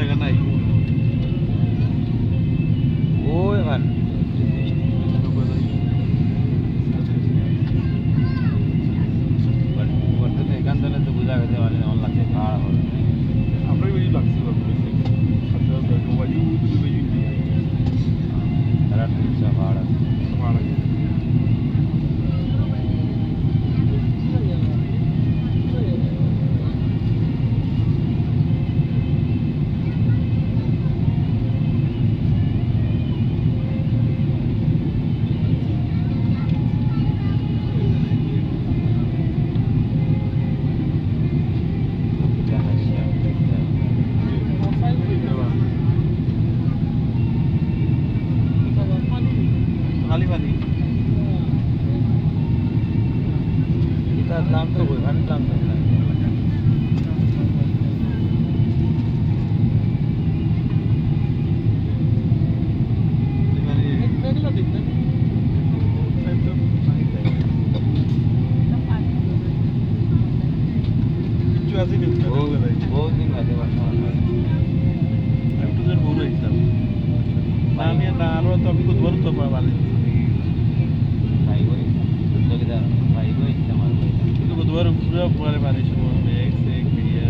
জায়গা নাই ওই ভান বর্তমানে এখান থেকে তো বোঝা গেছে মানে অন লাগছে পাহাড় হবে আমরা বেশি লাগছে তারা টুসা পাহাড় আছে খালি পানি এটার দাম তো ওইখানে দাম তো না बहुत दिन लगे একটু জন বড় হিসাব না আমি না আরো তো আমি কত বড় তো পাবো भाई कोई तो किधर भाई कोई इस्तेमाल कोई কিন্তু কত বড় পুরো পরে পানি সময় এক সে এক মিলিয়ে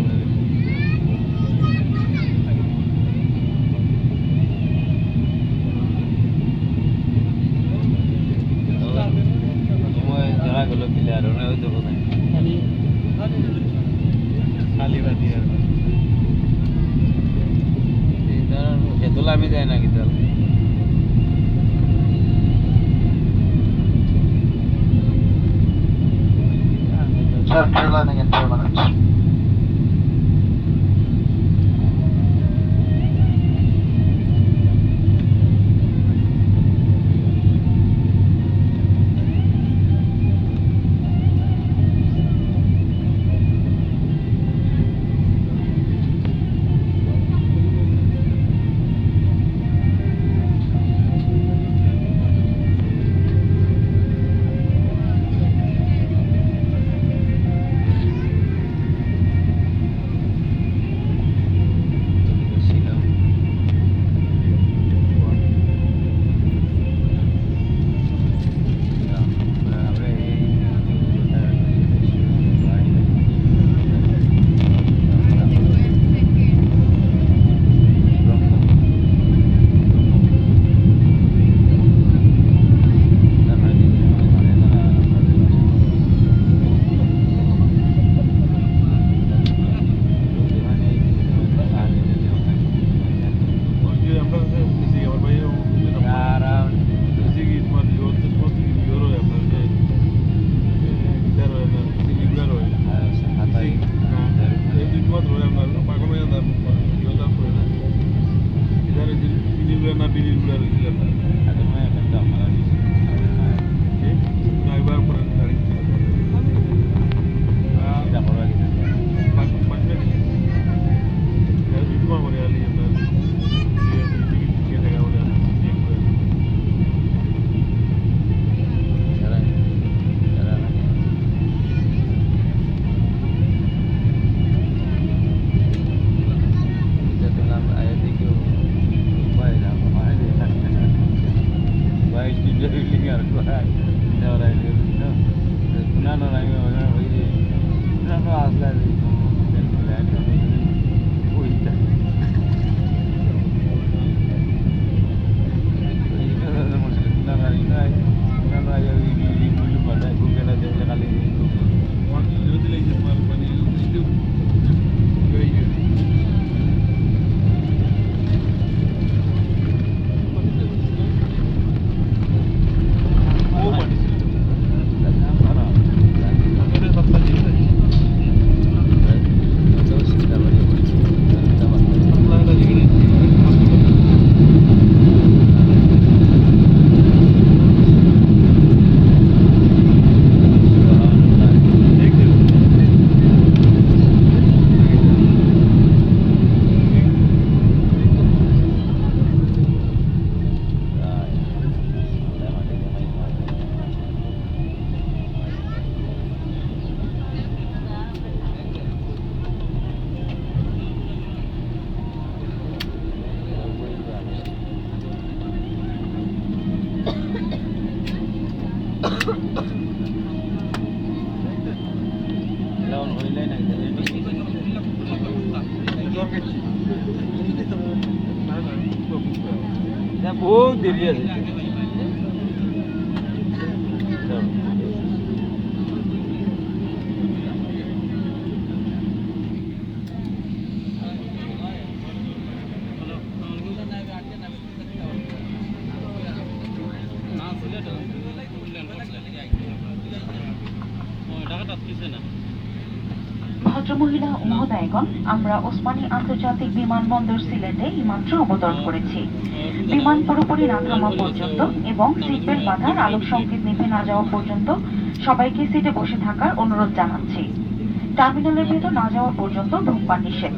तुम्हें जगह गलो प्लेयर होने हो तो बताएं খালি বাদি আর इधर ये दुला में जाए ना किधर Sir, you're landing in 4 minutes. হইলে না এটা বহুত দেরি আছে ভদ্রমহিলা ও মহোদয়গণ, আমরা ওসমানী আন্তর্জাতিক বিমানবন্দর সিলেটে এইমাত্র অবতরণ করেছি। বিমান পুরোপুরি না থামা পর্যন্ত এবং সিট বেল্ট বাঁধার আলোক সংকেত নিভে না যাওয়া পর্যন্ত সবাইকে সিটে বসে থাকার অনুরোধ জানাচ্ছি। টার্মিনালের ভেতর না যাওয়া পর্যন্ত ধূমপান নিষেধ।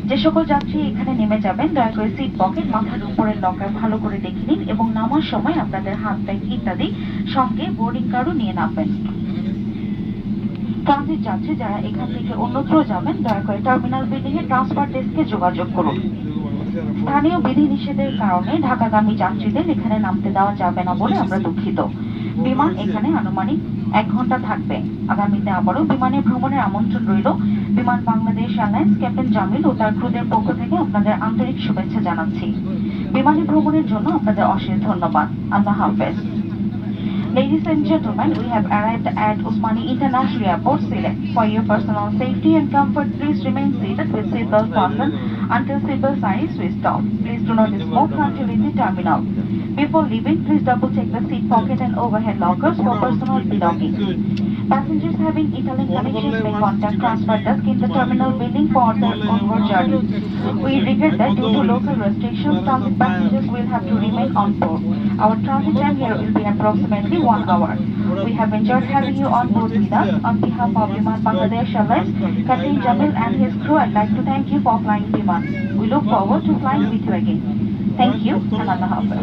যে সকল যাত্রী এখানে নেমে যাবেন, দয়া করে সিট পকেট, মাথার উপরের লকার ভালো করে দেখে নিন এবং নামার সময় আপনাদের হাত ব্যাগ ইত্যাদি সঙ্গে বোর্ডিং কার্ডও নিয়ে নামবেন। ট্রানজিট যাত্রী যারা এখান থেকে অন্যত্র যাবেন, দয়া করে টার্মিনাল বিল্ডিং এ ট্রান্সফার ডেস্কে যোগাযোগ করুন। স্থানীয় বিধিনিষেধের কারণে ঢাকাগামী যাত্রীদের এখানে নামতে দেওয়া যাবে না বলে আমরা দুঃখিত। বিমান এখানে আনুমানিক 1 ঘন্টা থাকবে। আগামীতে আবারও বিমানে ভ্রমণের আমন্ত্রণ রইল। বিমান বাংলাদেশ এয়ারলাইন্স ক্যাপ্টেন জামিল ও তার ক্রুদের পক্ষ থেকে আপনাদের আন্তরিক শুভেচ্ছা জানাচ্ছি। বিমানে ভ্রমণের জন্য আপনাদের অশেষ ধন্যবাদ। আল্লাহ হাফেজ। Ladies and gentlemen, we have arrived at Osmani International Airport, Sylhet. For your personal safety and comfort, please remain seated with seatbelt fastened until seatbelt sign is switched off. Please do not smoke until in the terminal. Before leaving, please double check the seat pocket and overhead lockers for personal belongings. Passengers having Interlink connections may contact Transfer Desk in the terminal building for their onward journey. We regret that due to local restrictions, transit passengers will have to remain on board. Our transit time here will be approximately 1 hour. We have enjoyed having you on board with us. On behalf of Biman Bangladesh Airlines, Captain Jamil and his crew, I'd like to thank you for flying Biman. We look forward to flying with you again. Thank you and Allah Hafiz.